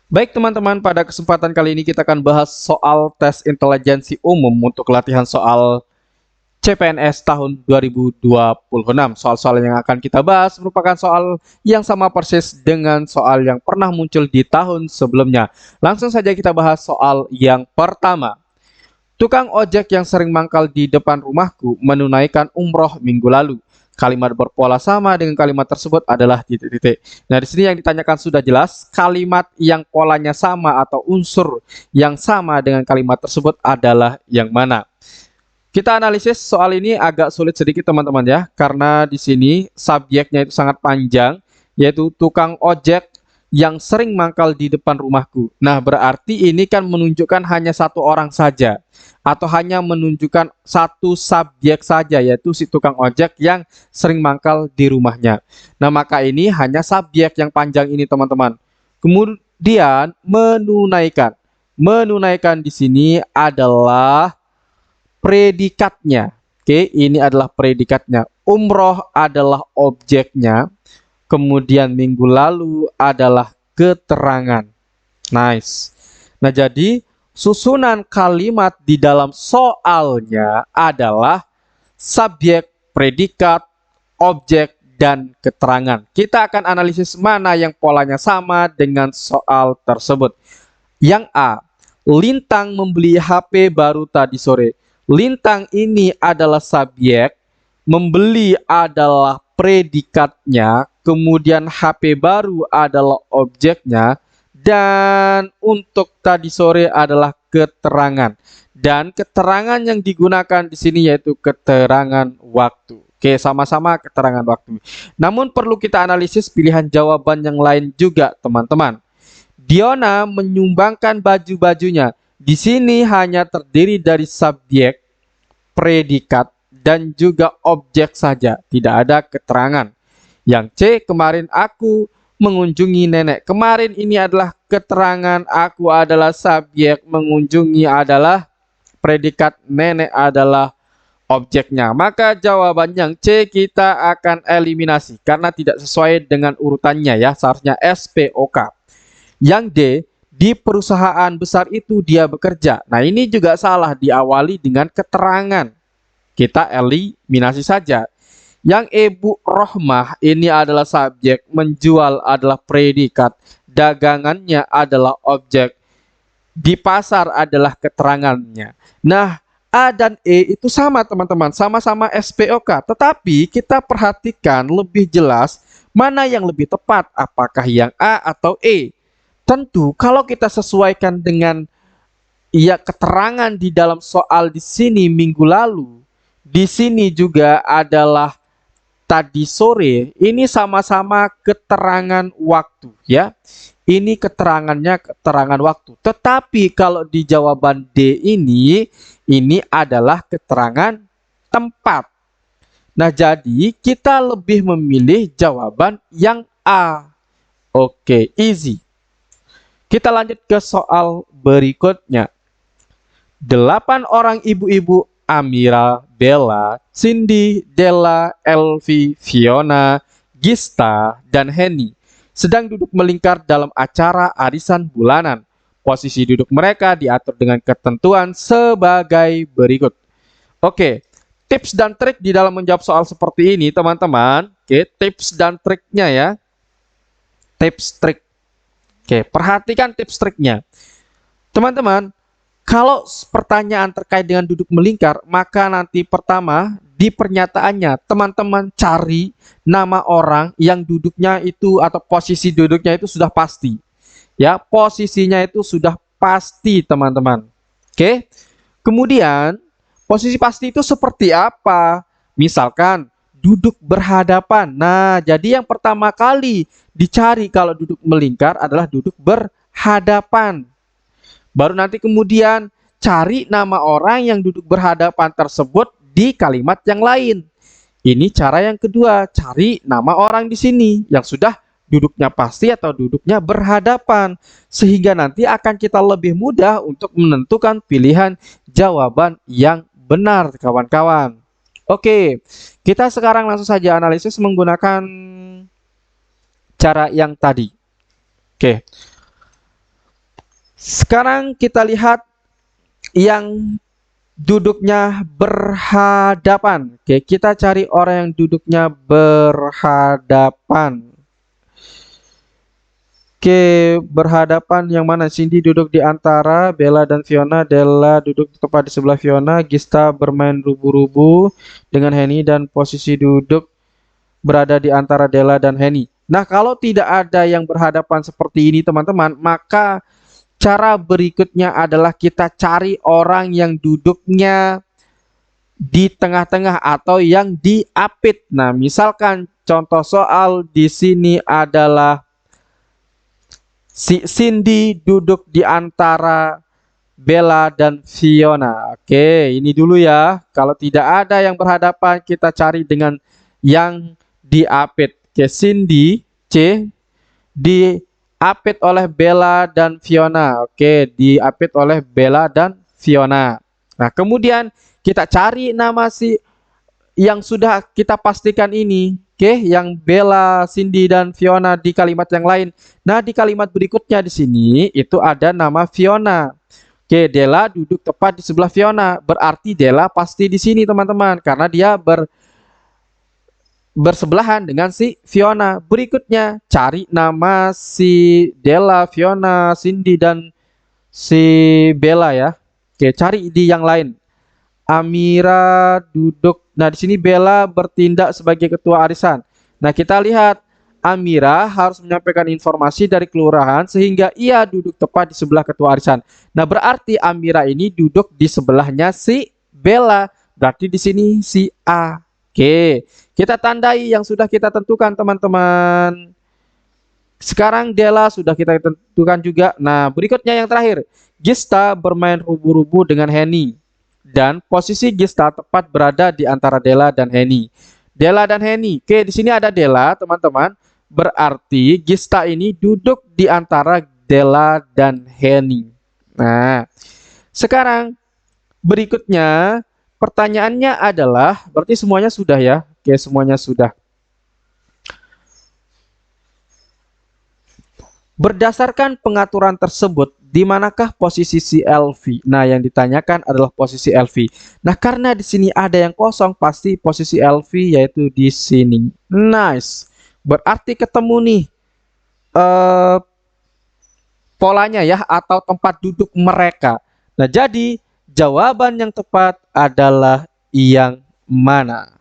Baik teman-teman, pada kesempatan kali ini kita akan bahas soal tes intelijensi umum untuk latihan soal CPNS tahun 2026. Soal-soal yang akan kita bahas merupakan soal yang sama persis dengan soal yang pernah muncul di tahun sebelumnya. Langsung saja kita bahas soal yang pertama. Tukang ojek yang sering mangkal di depan rumahku menunaikan umroh minggu lalu. Kalimat berpola sama dengan kalimat tersebut adalah titik-titik. Nah, di sini yang ditanyakan sudah jelas, kalimat yang polanya sama atau unsur yang sama dengan kalimat tersebut adalah yang mana. Kita analisis soal ini agak sulit sedikit teman-teman ya, karena di sini subjeknya itu sangat panjang, yaitu tukang ojek yang sering mangkal di depan rumahku. Nah, berarti ini kan menunjukkan hanya satu orang saja, atau hanya menunjukkan satu subjek saja, yaitu si tukang ojek yang sering mangkal di rumahnya. Nah, maka ini hanya subjek yang panjang ini teman-teman. Kemudian menunaikan. Menunaikan di sini adalah predikatnya. Oke, ini adalah predikatnya. Umroh adalah objeknya. Kemudian minggu lalu adalah keterangan. Nice. Nah, jadi susunan kalimat di dalam soalnya adalah subjek, predikat, objek, dan keterangan. Kita akan analisis mana yang polanya sama dengan soal tersebut. Yang A, Lintang membeli HP baru tadi sore. Lintang ini adalah subjek, membeli adalah predikatnya, kemudian HP baru adalah objeknya, dan untuk tadi sore adalah keterangan. Dan keterangan yang digunakan di sini yaitu keterangan waktu. Oke, sama-sama keterangan waktu. Namun perlu kita analisis pilihan jawaban yang lain juga, teman-teman. Diona menyumbangkan baju-bajunya. Di sini hanya terdiri dari subjek, predikat, dan juga objek saja. Tidak ada keterangan. Yang C, kemarin aku mengunjungi nenek. Kemarin ini adalah keterangan, aku adalah subjek, mengunjungi adalah predikat, nenek adalah objeknya. Maka jawaban yang C kita akan eliminasi karena tidak sesuai dengan urutannya ya. Seharusnya SPOK. Yang D, di perusahaan besar itu dia bekerja. Nah, ini juga salah, diawali dengan keterangan. Kita eliminasi saja. Yang E, Bu Rohmah ini adalah subjek, menjual adalah predikat, dagangannya adalah objek, di pasar adalah keterangannya. Nah, A dan E itu sama teman-teman, sama-sama SPOK. Tetapi kita perhatikan lebih jelas mana yang lebih tepat, apakah yang A atau E. Tentu kalau kita sesuaikan dengan keterangan di dalam soal di sini minggu lalu, di sini juga adalah tadi sore, ini sama-sama keterangan waktu ya. Ini keterangannya keterangan waktu. Tetapi kalau di jawaban D ini adalah keterangan tempat. Nah, jadi kita lebih memilih jawaban yang A. Oke, easy. Kita lanjut ke soal berikutnya. 8 orang ibu-ibu Amira, Bella, Cindy, Della, Elvi, Fiona, Gista, dan Henny sedang duduk melingkar dalam acara arisan bulanan. Posisi duduk mereka diatur dengan ketentuan sebagai berikut. Oke, tips dan trik di dalam menjawab soal seperti ini, teman-teman. Oke, tips dan triknya ya. Tips trik. Oke, perhatikan tips triknya. Teman-teman, kalau pertanyaan terkait dengan duduk melingkar, maka nanti pertama di pernyataannya teman-teman cari nama orang yang duduknya itu atau posisi duduknya itu sudah pasti. Ya, posisinya itu sudah pasti, teman-teman. Oke. Kemudian, posisi pasti itu seperti apa? Misalkan duduk berhadapan. Nah, jadi yang pertama kali dicari kalau duduk melingkar adalah duduk berhadapan. Baru nanti kemudian cari nama orang yang duduk berhadapan tersebut di kalimat yang lain. Ini cara yang kedua, cari nama orang di sini yang sudah duduknya pasti atau duduknya berhadapan. Sehingga nanti akan kita lebih mudah untuk menentukan pilihan jawaban yang benar, kawan-kawan. Oke, kita sekarang langsung saja analisis menggunakan cara yang tadi. Oke. Sekarang kita lihat yang duduknya berhadapan. Oke, kita cari orang yang duduknya berhadapan. Oke, berhadapan yang mana? Cindy duduk di antara Bella dan Fiona. Della duduk tepat di sebelah Fiona. Gista bermain rubu-rubu dengan Henny dan posisi duduk berada di antara Della dan Henny. Nah, kalau tidak ada yang berhadapan seperti ini, teman-teman, maka cara berikutnya adalah kita cari orang yang duduknya di tengah-tengah atau yang diapit. Nah, misalkan contoh soal di sini adalah si Cindy duduk di antara Bella dan Fiona. Oke, ini dulu ya. Kalau tidak ada yang berhadapan, kita cari dengan yang diapit. Oke, Cindy C diapit oleh Bella dan Fiona. Oke, diapit oleh Bella dan Fiona. Nah, kemudian kita cari nama si yang sudah kita pastikan ini. Oke, yang Bella, Cindy, dan Fiona di kalimat yang lain. Nah, di kalimat berikutnya di sini itu ada nama Fiona. Oke, Della duduk tepat di sebelah Fiona. Berarti Della pasti di sini, teman-teman, karena dia bersebelahan dengan si Fiona. Berikutnya, cari nama si Della, Fiona, Cindy, dan si Bella ya. Oke, cari di yang lain. Amira duduk. Nah, di sini Bella bertindak sebagai ketua arisan. Nah, kita lihat Amira harus menyampaikan informasi dari kelurahan sehingga ia duduk tepat di sebelah ketua arisan. Nah, berarti Amira ini duduk di sebelahnya si Bella. Berarti di sini si A. Oke, kita tandai yang sudah kita tentukan, teman-teman. Sekarang Della sudah kita tentukan juga. Nah, berikutnya yang terakhir. Gista bermain rubu-rubu dengan Henny. Dan posisi Gista tepat berada di antara Della dan Henny. Della dan Henny. Oke, di sini ada Della, teman-teman. Berarti Gista ini duduk di antara Della dan Henny. Nah, sekarang berikutnya pertanyaannya adalah, berarti semuanya sudah ya? Oke, semuanya sudah. Berdasarkan pengaturan tersebut, di manakah posisi si LV? Nah, yang ditanyakan adalah posisi LV. Nah, karena di sini ada yang kosong, pasti posisi LV yaitu di sini. Nice. Berarti ketemu nih polanya ya, atau tempat duduk mereka. Nah, jadi jawaban yang tepat adalah yang mana?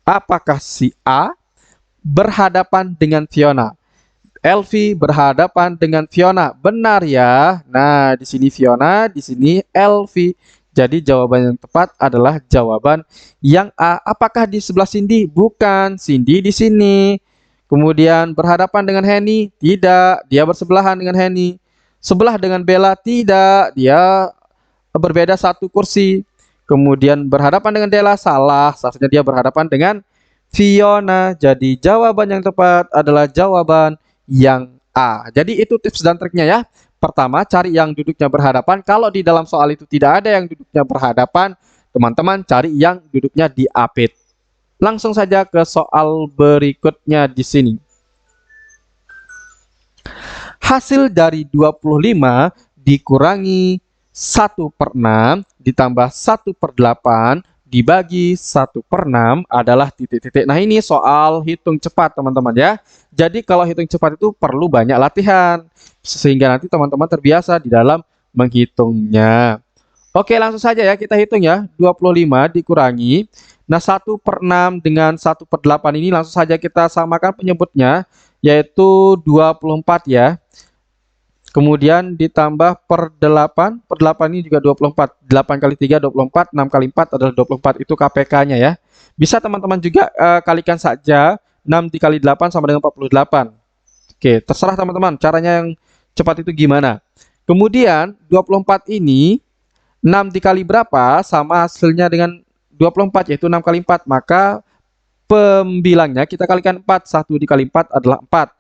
Apakah si A berhadapan dengan Fiona? LV berhadapan dengan Fiona. Benar ya. Nah, di sini Fiona, di sini LV. Jadi jawaban yang tepat adalah jawaban yang A. Apakah di sebelah Cindy? Bukan. Cindy di sini. Kemudian berhadapan dengan Henny? Tidak. Dia bersebelahan dengan Henny. Sebelah dengan Bella? Tidak. Dia berbeda satu kursi. Kemudian berhadapan dengan Della? Salah. Seharusnya dia berhadapan dengan Fiona. Jadi jawaban yang tepat adalah jawaban yang A. Jadi itu tips dan triknya ya. Pertama, cari yang duduknya berhadapan. Kalau di dalam soal itu tidak ada yang duduknya berhadapan, teman-teman cari yang duduknya diapit. Langsung saja ke soal berikutnya di sini. Hasil dari 25 dikurangi 1/6 ditambah 1/8 dibagi 1/6 adalah titik-titik. Nah, ini soal hitung cepat, teman-teman ya. Jadi kalau hitung cepat itu perlu banyak latihan sehingga nanti teman-teman terbiasa di dalam menghitungnya. Oke, langsung saja ya kita hitung ya. 25 dikurangi. Nah, 1/6 dengan 1/8 ini langsung saja kita samakan penyebutnya, yaitu 24 ya. Kemudian ditambah per 8. Per 8 ini juga 24. 8 kali 3 24, 6 kali 4 adalah 24. Itu KPK-nya ya. Bisa teman-teman juga kalikan saja. 6 dikali 8 sama dengan 48. Oke, terserah teman-teman caranya yang cepat itu gimana. Kemudian 24 ini 6 dikali berapa sama hasilnya dengan 24, yaitu 6 kali 4. Maka pembilangnya kita kalikan 4. 1 dikali 4 adalah 4.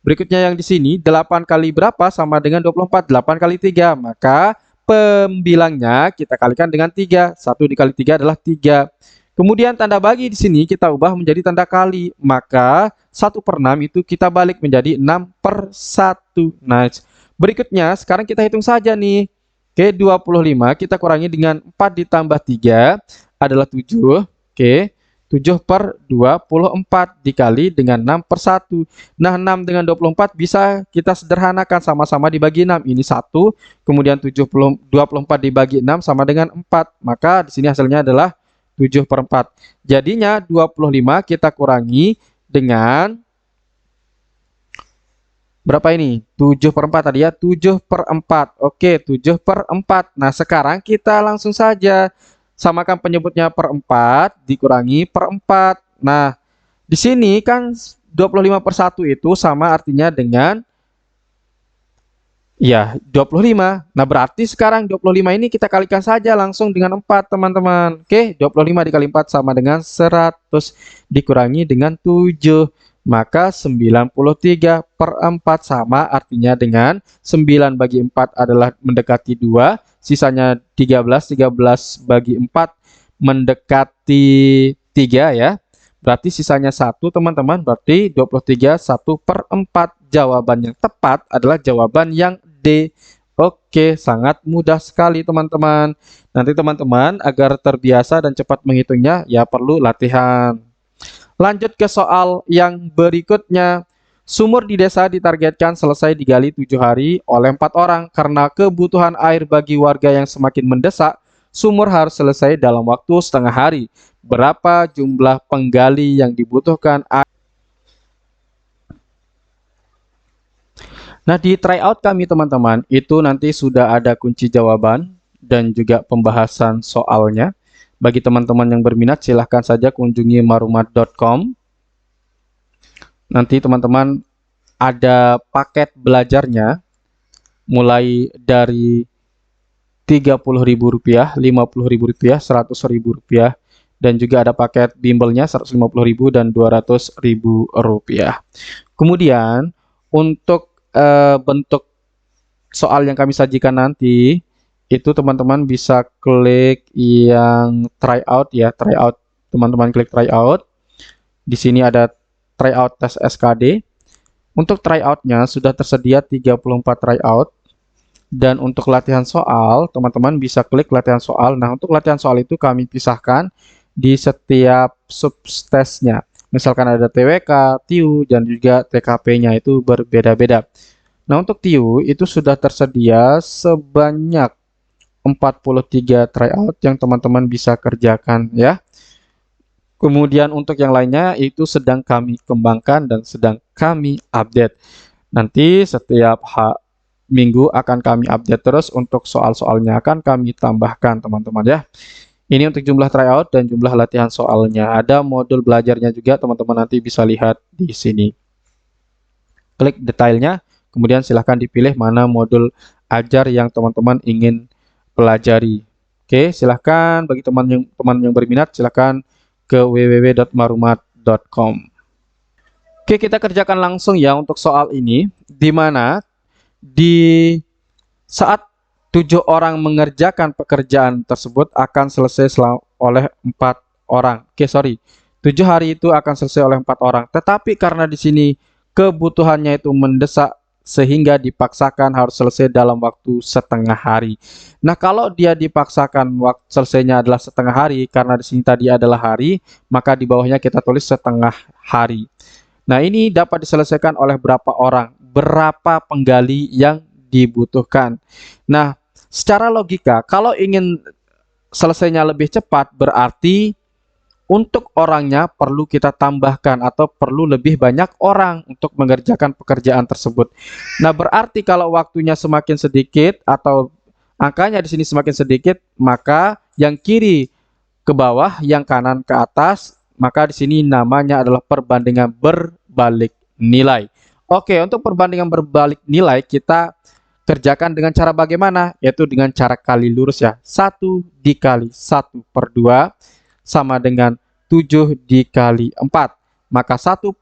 Berikutnya yang di sini 8 kali berapa sama dengan 24? 8 kali 3. Maka pembilangnya kita kalikan dengan 3. 1 dikali 3 adalah 3. Kemudian tanda bagi di sini kita ubah menjadi tanda kali. Maka 1/6 itu kita balik menjadi 6/1. Nice. Berikutnya, sekarang kita hitung saja nih. Oke, 25 kita kurangi dengan 4 ditambah 3 adalah 7. Oke, 7 per 24 dikali dengan 6 per 1. Nah, 6 dengan 24 bisa kita sederhanakan, sama-sama dibagi 6. Ini 1, kemudian 24 dibagi 6 sama dengan 4. Maka di sini hasilnya adalah 7 per 4. Jadinya 25 kita kurangi dengan berapa ini? 7 per 4 tadi ya, 7 per 4. Oke, 7 per 4. Nah, sekarang kita langsung saja samakan penyebutnya per 4 dikurangi per 4. Nah, di sini kan 25 per 1 itu sama artinya dengan ya 25. Nah, berarti sekarang 25 ini kita kalikan saja langsung dengan 4, teman-teman. Oke, 25 dikali 4 sama dengan 100 dikurangi dengan 7. Maka 93 per 4 sama artinya dengan 9 bagi 4 adalah mendekati 2. Sisanya 13. 13 bagi 4 mendekati 3 ya. Berarti sisanya 1, teman-teman. Berarti 23 1 per 4. Jawaban yang tepat adalah jawaban yang D. Oke, sangat mudah sekali, teman-teman. Nanti teman-teman agar terbiasa dan cepat menghitungnya ya perlu latihan. Lanjut ke soal yang berikutnya. Sumur di desa ditargetkan selesai digali 7 hari oleh 4 orang. Karena kebutuhan air bagi warga yang semakin mendesak, sumur harus selesai dalam waktu setengah hari. Berapa jumlah penggali yang dibutuhkan? Nah, di tryout kami teman-teman, itu nanti sudah ada kunci jawaban dan juga pembahasan soalnya. Bagi teman-teman yang berminat, silahkan saja kunjungi marumat.com. Nanti teman-teman ada paket belajarnya, mulai dari Rp30.000, Rp50.000, Rp100.000, dan juga ada paket bimbelnya Rp150.000 dan Rp200.000. Kemudian, untuk bentuk soal yang kami sajikan nanti itu teman-teman bisa klik yang tryout ya, tryout. Teman-teman klik tryout. Di sini ada tryout tes SKD. Untuk tryoutnya sudah tersedia 34 tryout. Dan untuk latihan soal, teman-teman bisa klik latihan soal. Nah, untuk latihan soal itu kami pisahkan di setiap subtesnya. Misalkan ada TWK, TIU, dan juga TKP-nya itu berbeda-beda. Nah, untuk TIU itu sudah tersedia sebanyak 43 tryout yang teman-teman bisa kerjakan ya. Kemudian untuk yang lainnya itu sedang kami kembangkan dan sedang kami update. Nanti setiap minggu akan kami update terus, untuk soal-soalnya akan kami tambahkan, teman-teman ya. Ini untuk jumlah tryout dan jumlah latihan soalnya. Ada modul belajarnya juga, teman-teman nanti bisa lihat di sini. Klik detailnya, kemudian silahkan dipilih mana modul ajar yang teman-teman ingin pelajari. Oke, silahkan bagi teman yang berminat, silahkan ke www.marumat.com. Oke, kita kerjakan langsung ya untuk soal ini, di mana di saat 7 orang mengerjakan pekerjaan tersebut akan selesai oleh 4 orang. Oke, sorry. 7 hari itu akan selesai oleh 4 orang. Tetapi karena di sini kebutuhannya itu mendesak sehingga dipaksakan harus selesai dalam waktu setengah hari. Nah, kalau dia dipaksakan waktu selesainya adalah setengah hari, karena di sini tadi adalah hari, maka di bawahnya kita tulis setengah hari. Nah, ini dapat diselesaikan oleh berapa orang? Berapa penggali yang dibutuhkan? Nah, secara logika, kalau ingin selesainya lebih cepat, berarti untuk orangnya perlu kita tambahkan atau perlu lebih banyak orang untuk mengerjakan pekerjaan tersebut. Nah, berarti kalau waktunya semakin sedikit atau angkanya di sini semakin sedikit, maka yang kiri ke bawah, yang kanan ke atas, maka di sini namanya adalah perbandingan berbalik nilai. Oke, untuk perbandingan berbalik nilai kita kerjakan dengan cara bagaimana? Yaitu dengan cara kali lurus ya. 1 dikali 1 per 2 sama dengan 7 dikali 4. Maka 1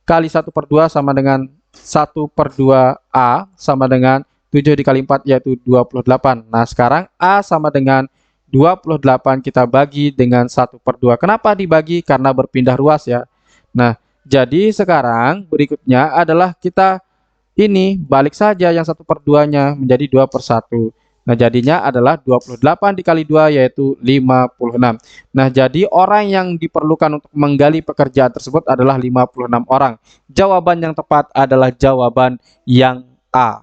kali 1 per 2 sama dengan 1 per 2A sama dengan 7 dikali 4 yaitu 28. Nah, sekarang A sama dengan 28 kita bagi dengan 1 per 2. Kenapa dibagi? Karena berpindah ruas ya. Nah, jadi sekarang berikutnya adalah kita ini balik saja yang 1/2-nya menjadi 2/1. Nah, jadinya adalah 28 dikali 2 yaitu 56. Nah, jadi orang yang diperlukan untuk menggali pekerjaan tersebut adalah 56 orang. Jawaban yang tepat adalah jawaban yang A.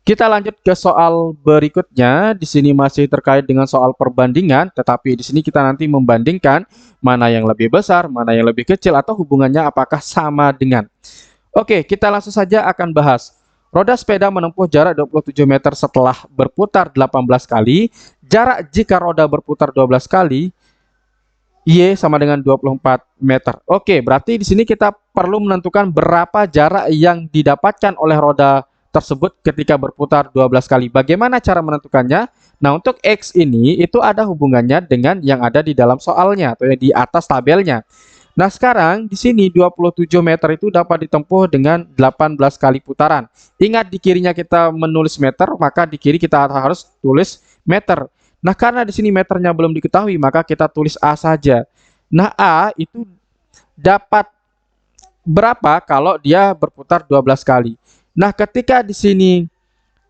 Kita lanjut ke soal berikutnya. Di sini masih terkait dengan soal perbandingan, tetapi di sini kita nanti membandingkan mana yang lebih besar, mana yang lebih kecil, atau hubungannya apakah sama dengan. Oke, kita langsung saja akan bahas. Roda sepeda menempuh jarak 27 meter setelah berputar 18 kali. Jarak jika roda berputar 12 kali, Y sama dengan 24 meter. Oke, berarti di sini kita perlu menentukan berapa jarak yang didapatkan oleh roda tersebut ketika berputar 12 kali. Bagaimana cara menentukannya? Nah, untuk X ini itu ada hubungannya dengan yang ada di dalam soalnya atau di atas tabelnya. Nah, sekarang di sini 27 meter itu dapat ditempuh dengan 18 kali putaran. Ingat, di kirinya kita menulis meter, maka di kiri kita harus tulis meter. Nah, karena di sini meternya belum diketahui, maka kita tulis A saja. Nah, A itu dapat berapa kalau dia berputar 12 kali. Nah, ketika di sini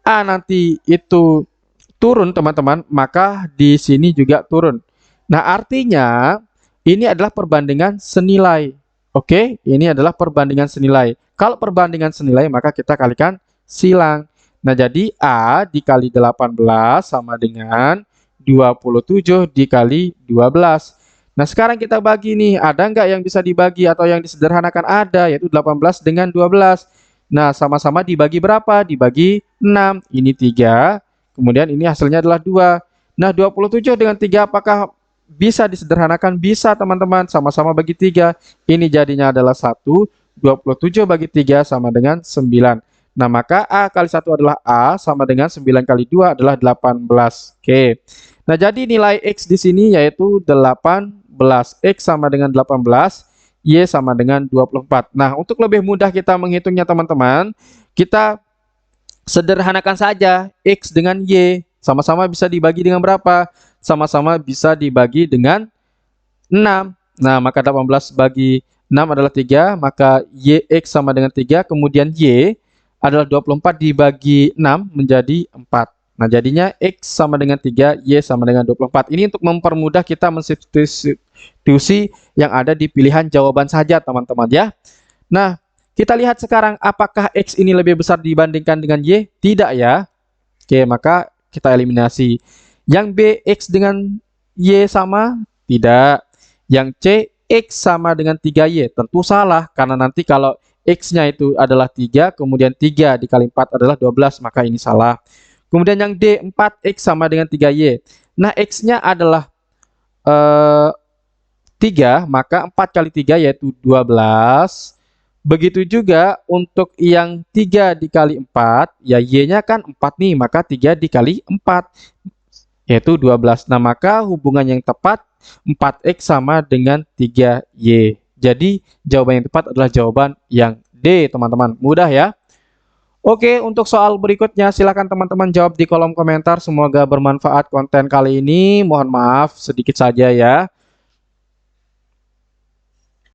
A nanti itu turun, teman-teman, maka di sini juga turun. Nah, artinya ini adalah perbandingan senilai. Oke, ini adalah perbandingan senilai. Kalau perbandingan senilai, maka kita kalikan silang. Nah, jadi A dikali 18 sama dengan 27 dikali 12. Nah, sekarang kita bagi nih. Ada nggak yang bisa dibagi atau yang disederhanakan? Ada, yaitu 18 dengan 12. Nah, sama-sama dibagi berapa? Dibagi 6. Ini 3. Kemudian ini hasilnya adalah 2. Nah, 27 dengan 3 apakah bisa disederhanakan? Bisa, teman-teman. Sama-sama bagi 3. Ini jadinya adalah 1. 27 bagi 3 sama dengan 9. Nah, maka A kali 1 adalah A sama dengan 9 kali 2 adalah 18. Oke. Nah, jadi nilai X di sini yaitu 18. X sama dengan 18. Y sama dengan 24. Nah, untuk lebih mudah kita menghitungnya, teman-teman, kita sederhanakan saja. X dengan Y sama-sama bisa dibagi dengan berapa? Sama-sama bisa dibagi dengan 6. Nah, maka 18 bagi 6 adalah 3, maka YX sama dengan 3, kemudian Y adalah 24 dibagi 6 menjadi 4. Nah, jadinya X sama dengan 3, Y sama dengan 24. Ini untuk mempermudah kita mensubstitusi yang ada di pilihan jawaban saja, teman-teman ya. Nah, kita lihat sekarang apakah X ini lebih besar dibandingkan dengan Y? Tidak ya. Oke, maka kita eliminasi. Yang B, X dengan Y sama? Tidak. Yang C, X sama dengan 3Y. Tentu salah, karena nanti kalau X-nya itu adalah 3, kemudian 3 dikali 4 adalah 12, maka ini salah. Kemudian yang D, 4X sama dengan 3Y. Nah, X-nya adalah 3, maka 4 kali 3 yaitu 12. Begitu juga untuk yang 3 dikali 4, ya Y-nya kan 4 nih, maka 3 dikali 4, yaitu 12. Nah, maka hubungan yang tepat 4X sama dengan 3Y. Jadi, jawaban yang tepat adalah jawaban yang D, teman-teman. Mudah ya? Oke, untuk soal berikutnya silakan teman-teman jawab di kolom komentar. Semoga bermanfaat konten kali ini. Mohon maaf sedikit saja ya.